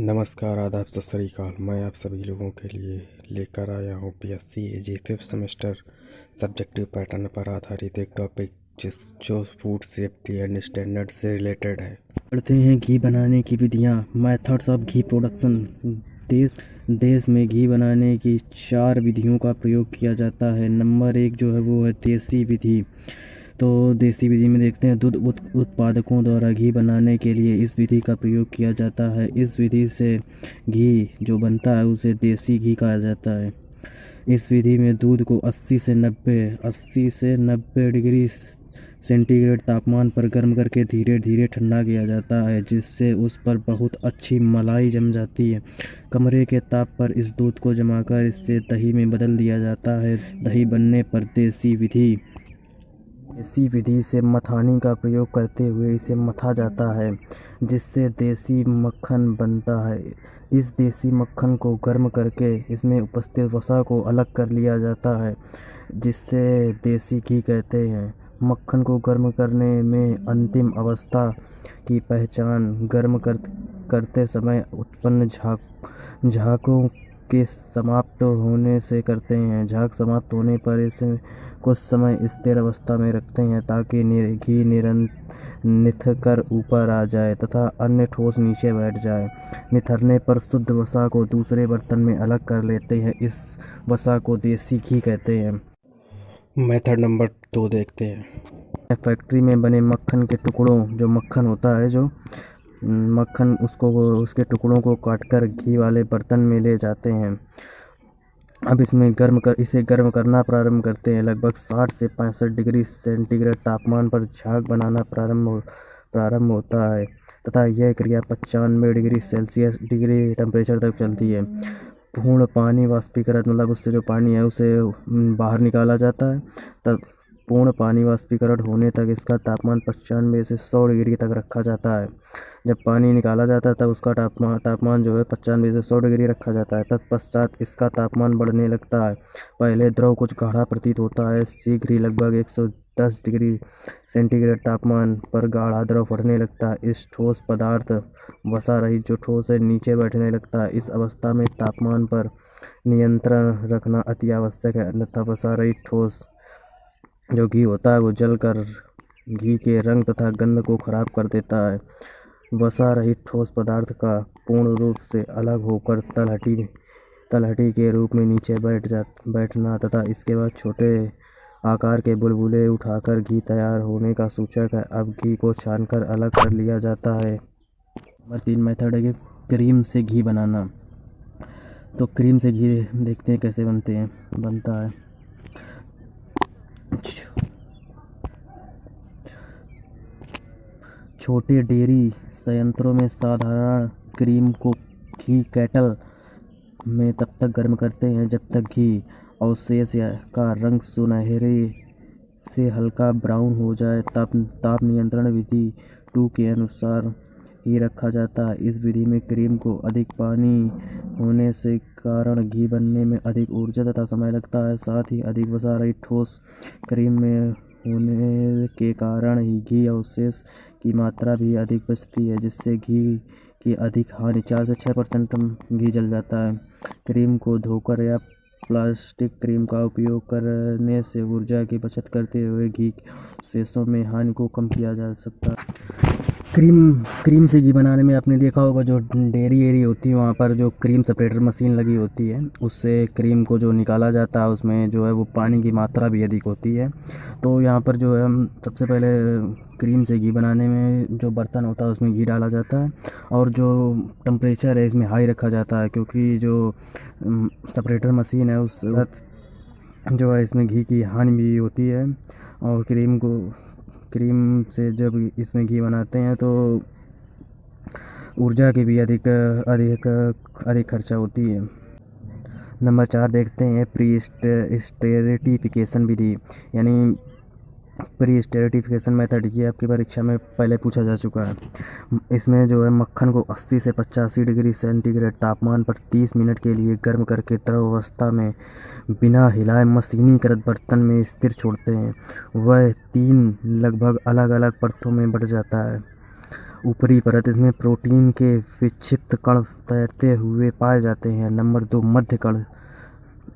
नमस्कार, आदाब, सत श्री अकाल। मैं आप सभी लोगों के लिए लेकर आया हूँ पीएससी एजी 5th सेमेस्टर सब्जेक्टिव पैटर्न पर आधारित एक टॉपिक जो फूड सेफ्टी एंड स्टैंडर्ड से रिलेटेड है। पढ़ते हैं घी बनाने की विधियाँ, मेथड्स ऑफ घी प्रोडक्शन। देश में घी बनाने की 4 विधियों का प्रयोग किया जाता है। नंबर 1 जो है वो है देसी विधि। तो देसी विधि में देखते हैं, दूध उत्पादकों द्वारा घी बनाने के लिए इस विधि का प्रयोग किया जाता है। इस विधि से घी जो बनता है उसे देसी घी कहा जाता है। इस विधि में दूध को 80 से 90 डिग्री सेंटीग्रेड तापमान पर गर्म करके धीरे धीरे ठंडा किया जाता है, जिससे उस पर बहुत अच्छी मलाई जम जाती है। कमरे के ताप पर इस दूध को जमाकर इससे दही में बदल दिया जाता है। दही बनने पर देसी विधि से मथानी का प्रयोग करते हुए इसे मथा जाता है, जिससे देसी मक्खन बनता है। इस देसी मक्खन को गर्म करके इसमें उपस्थित वसा को अलग कर लिया जाता है, जिससे देसी घी कहते हैं। मक्खन को गर्म करने में अंतिम अवस्था की पहचान गर्म करते समय उत्पन्न झागों के समाप्त होने से करते हैं। झाग समाप्त होने पर इसे कुछ समय स्थिर अवस्था में रखते हैं ताकि घी निथर ऊपर आ जाए तथा अन्य ठोस नीचे बैठ जाए। निथरने पर शुद्ध वसा को दूसरे बर्तन में अलग कर लेते हैं। इस वसा को देसी घी कहते हैं। मेथड नंबर 2 देखते हैं। फैक्ट्री में बने मक्खन के टुकड़ों, जो मक्खन होता है, जो मक्खन उसके टुकड़ों को काटकर घी वाले बर्तन में ले जाते हैं। अब इसे गर्म करना प्रारंभ करते हैं। लगभग 60 से 65 डिग्री सेंटीग्रेड तापमान पर झाग बनाना प्रारंभ होता है तथा यह क्रिया 95 डिग्री सेल्सियस टेम्परेचर तक चलती है। पूर्ण पानी वाष्पीकरण, मतलब उससे जो पानी है उसे बाहर निकाला जाता है। तब पूर्ण पानी वाष्पीकरण होने तक इसका तापमान 95 से 100 डिग्री तक रखा जाता है। जब पानी निकाला जाता है तब उसका तापमान जो है 95 से 100 डिग्री रखा जाता है। तत्पश्चात इसका तापमान बढ़ने लगता है। पहले द्रव कुछ गाढ़ा प्रतीत होता है, शीघ्र ही लगभग 110 डिग्री सेंटीग्रेड तापमान पर गाढ़ा द्रव बढ़ने लगता है। इस ठोस पदार्थ वसा रहित जो ठोस है नीचे बैठने लगता है। इस अवस्था में तापमान पर नियंत्रण रखना अति आवश्यक है, अन्यथा वसा रहित ठोस जो घी होता है वो जलकर घी के रंग तथा गंध को खराब कर देता है। वसा रहित ठोस पदार्थ का पूर्ण रूप से अलग होकर तलहटी के रूप में नीचे बैठना तथा इसके बाद छोटे आकार के बुलबुले उठाकर घी तैयार होने का सूचक है। अब घी को छानकर अलग कर लिया जाता है। नंबर 3 मेथड है कि क्रीम से घी बनाना। तो क्रीम से घी देखते हैं कैसे बनता है। छोटे डेयरी संयंत्रों में साधारण क्रीम को घी केटल में तब तक गर्म करते हैं जब तक घी अवशेष का रंग सुनहरे से हल्का ब्राउन हो जाए। ताप नियंत्रण विधि 2 के अनुसार ही रखा जाता है। इस विधि में क्रीम को अधिक पानी होने से कारण घी बनने में अधिक ऊर्जा तथा समय लगता है। साथ ही अधिक वसा रहित ठोस क्रीम में होने के कारण ही घी अवशेष की मात्रा भी अधिक बचती है, जिससे घी की अधिक हानि 4 से 6% घी जल जाता है। क्रीम को धोकर या प्लास्टिक क्रीम का उपयोग करने से ऊर्जा की बचत करते हुए घी के अवशेषों में हानि को कम किया जा सकता है। क्रीम से घी बनाने में आपने देखा होगा, जो डेयरी एरिया होती है वहाँ पर जो क्रीम सेपरेटर मशीन लगी होती है, उससे क्रीम को जो निकाला जाता है उसमें जो है वो पानी की मात्रा भी अधिक होती है। तो यहाँ पर जो है हम सबसे पहले क्रीम से घी बनाने में जो बर्तन होता है उसमें घी डाला जाता है और जो टेम्परेचर है इसमें हाई रखा जाता है, क्योंकि जो सेपरेटर मशीन है उस साथ जो है इसमें घी की हानि भी होती है। और क्रीम से जब इसमें घी बनाते हैं तो ऊर्जा की भी अधिक खर्चा होती है। नंबर 4 देखते हैं प्री स्टेरिफिकेशन विधि, यानी प्री स्टेरिफिकेशन मेथड। ये आपकी परीक्षा में पहले पूछा जा चुका है। इसमें जो है मक्खन को 80 से 85 डिग्री सेंटीग्रेड तापमान पर 30 मिनट के लिए गर्म करके द्रव अवस्था में बिना हिलाए मशीनीकृत बर्तन में स्थिर छोड़ते हैं। वह 3 लगभग अलग अलग परतों में बढ़ जाता है ऊपरी परत, इसमें प्रोटीन के विक्षिप्त कण तैरते हुए पाए जाते हैं। नंबर 2 मध्य कण,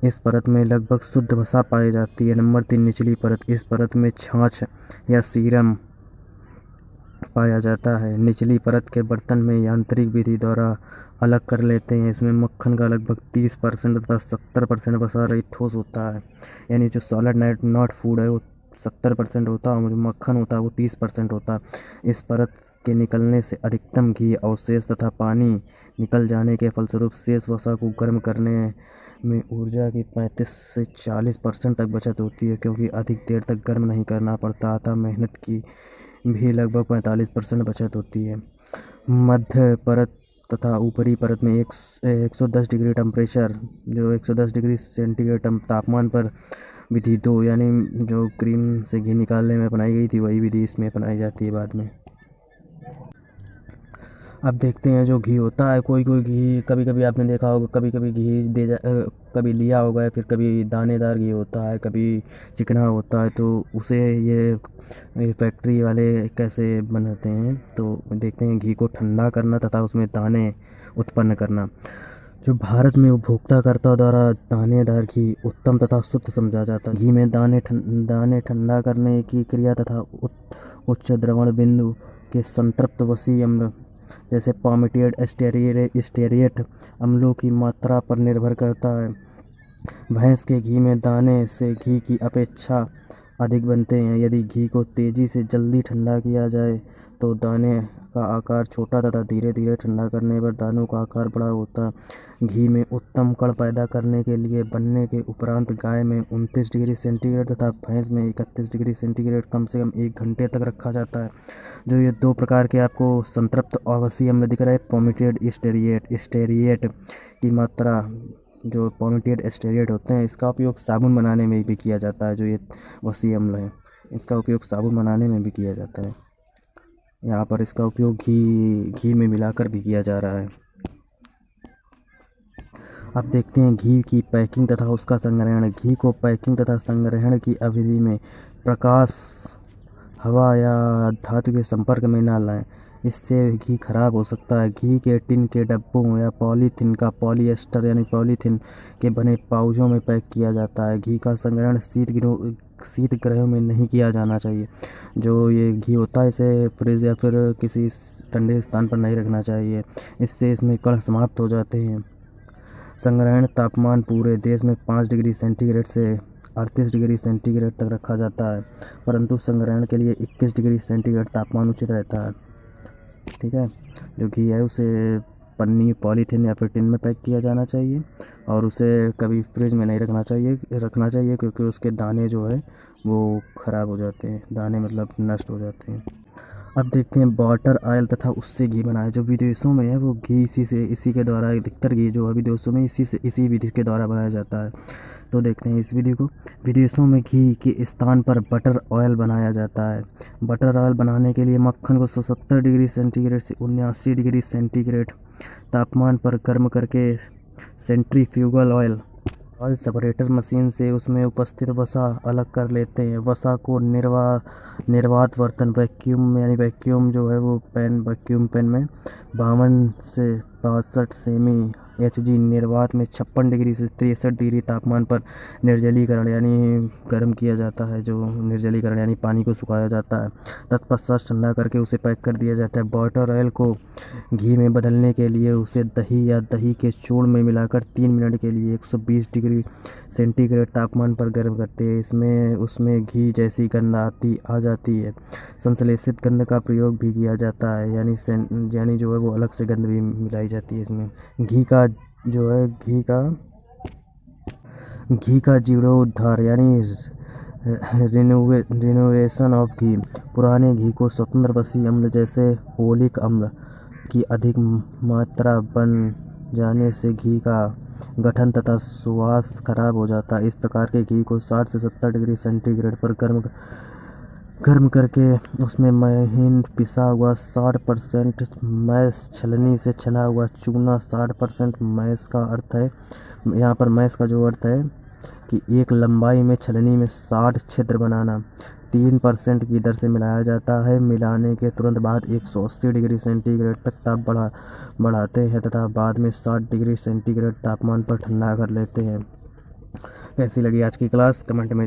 इस परत में लगभग शुद्ध वसा पाई जाती है। नंबर 3 निचली परत, इस परत में छाछ या सीरम पाया जाता है। निचली परत के बर्तन में यांत्रिक विधि द्वारा अलग कर लेते हैं। इसमें मक्खन का लगभग 30% तथा 70% वसा रहित ठोस होता है। यानी जो सॉलिड नाइट नॉट फूड है वो 70% होता है और जो मक्खन होता है वो 30% होता है। इस परत के निकलने से अधिकतम घी अवशेष तथा पानी निकल जाने के फलस्वरूप शेष वसा को गर्म करने में ऊर्जा की 35 से 40% तक बचत होती है, क्योंकि अधिक देर तक गर्म नहीं करना पड़ता, अतः मेहनत की भी लगभग 45% बचत होती है। मध्य परत तथा ऊपरी परत में 110 डिग्री टेम्परेचर, जो 110 डिग्री सेंटीग्रेड तापमान पर विधि 2, यानी जो क्रीम से घी निकालने में अपनाई गई थी वही विधि इसमें अपनाई जाती है बाद में। अब देखते हैं जो घी होता है, कोई कोई घी कभी कभी आपने देखा होगा, कभी कभी घी कभी लिया होगा या फिर कभी दानेदार घी होता है, कभी चिकना होता है, तो उसे ये फैक्ट्री वाले कैसे बनाते हैं। तो देखते हैं घी को ठंडा करना तथा उसमें दाने उत्पन्न करना। जो भारत में उपभोक्ताकर्ता द्वारा दानेदार घी उत्तम तथा शुद्ध समझा जाता है। घी में दाने ठंडा करने की क्रिया तथा उच्च द्रवण बिंदु के संतृप्त वसी अम्ल जैसे पामिटिएट स्टेरिएट अम्लों की मात्रा पर निर्भर करता है। भैंस के घी में दाने से घी की अपेक्षा अधिक बनते हैं। यदि घी को तेज़ी से जल्दी ठंडा किया जाए तो दाने का आकार छोटा तथा धीरे धीरे ठंडा करने पर दानों का आकार बड़ा होता है। घी में उत्तम कण पैदा करने के लिए बनने के उपरांत गाय में 29 डिग्री सेंटीग्रेड तथा भैंस में 31 डिग्री सेंटीग्रेड कम से कम 1 घंटे तक रखा जाता है। जो ये 2 प्रकार के आपको संतृप्त आवासीय अम्ल दिख रहा है, पॉमिटिएट स्टेरिएट की मात्रा, जो पॉमिटिएट स्टेरिएट होते हैं, इसका उपयोग साबुन बनाने में भी किया जाता है। जो ये वसी अम्ल है इसका उपयोग साबुन बनाने में भी किया जाता है। यहाँ पर इसका उपयोग घी में मिलाकर भी किया जा रहा है। अब देखते हैं घी की पैकिंग तथा उसका संग्रहण। घी को पैकिंग तथा संग्रहण की अवधि में प्रकाश, हवा या धातु के संपर्क में न लाएं, इससे घी खराब हो सकता है। घी के टिन के डब्बों या पॉलीथीन का पॉलिएस्टर यानी पॉलीथीन के बने पाउचों में पैक किया जाता है। घी का संग्रहण शीत गृहों में नहीं किया जाना चाहिए। जो ये घी होता है इसे फ्रिज या फिर किसी ठंडे स्थान पर नहीं रखना चाहिए, इससे इसमें कण समाप्त हो जाते हैं। संग्रहण तापमान पूरे देश में 5 डिग्री सेंटीग्रेड से 38 डिग्री सेंटीग्रेड तक रखा जाता है, परंतु संग्रहण के लिए 21 डिग्री सेंटीग्रेड तापमान उचित रहता है। ठीक है, जो घी है उसे पन्नी, पॉलीथीन या फिर टिन में पैक किया जाना चाहिए और उसे कभी फ्रिज में नहीं रखना चाहिए क्योंकि उसके दाने जो है वो ख़राब हो जाते हैं। दाने मतलब नष्ट हो जाते हैं। अब देखते हैं बटर ऑयल तथा उससे घी बनाया। जो विदेशों में है वो घी इसी के द्वारा, अधिकतर घी जो है विदेशों में इसी विधि के द्वारा बनाया जाता है। तो देखते हैं इस विधि को। विदेशों में घी के स्थान पर बटर ऑयल बनाया जाता है। बटर ऑयल बनाने के लिए मक्खन को 170 डिग्री सेंटीग्रेड से 79 डिग्री सेंटीग्रेड तापमान पर गर्म करके सेंट्रीफ्यूगल ऑयल सेपरेटर मशीन से उसमें उपस्थित वसा अलग कर लेते हैं। वसा को निर्वात बर्तन वैक्यूम जो है वो वैक्यूम पैन में 52 से 62 सेमी HG निर्वात में 56 डिग्री से 63 डिग्री तापमान पर निर्जलीकरण यानी गर्म किया जाता है। जो निर्जलीकरण यानी पानी को सुखाया जाता है, तत्पश्चात ठंडा करके उसे पैक कर दिया जाता है। बटर ऑयल को घी में बदलने के लिए उसे दही या दही के चूर्ण में मिलाकर 3 मिनट के लिए 120 डिग्री सेंटीग्रेड तापमान पर गर्म करते हैं। उसमें घी जैसी गंध आ जाती है। संश्लेषित गंध का प्रयोग भी किया जाता है, यानी जो है वो अलग से गंध भी मिलाई जाती है इसमें। घी का जीर्णोद्धार यानी रिनोवेशन ऑफ घी। पुराने घी को स्वतंत्र वसी अम्ल जैसे ओलिक अम्ल की अधिक मात्रा बन जाने से घी का गठन तथा सुवास खराब हो जाता है। इस प्रकार के घी को 60 से 70 डिग्री सेंटीग्रेड पर गर्म करके उसमें महीन पिसा हुआ 60% मैश, छलनी से छना हुआ चूना 60% मैश का अर्थ है, यहाँ पर मैश का जो अर्थ है कि एक लंबाई में छलनी में 60 छिद्र बनाना, 3% की दर से मिलाया जाता है। मिलाने के तुरंत बाद 180 डिग्री सेंटीग्रेड तक ताप बढ़ाते हैं तथा बाद में 60 डिग्री सेंटीग्रेड तापमान पर ठंडा कर लेते हैं। कैसी लगी आज की क्लास कमेंट में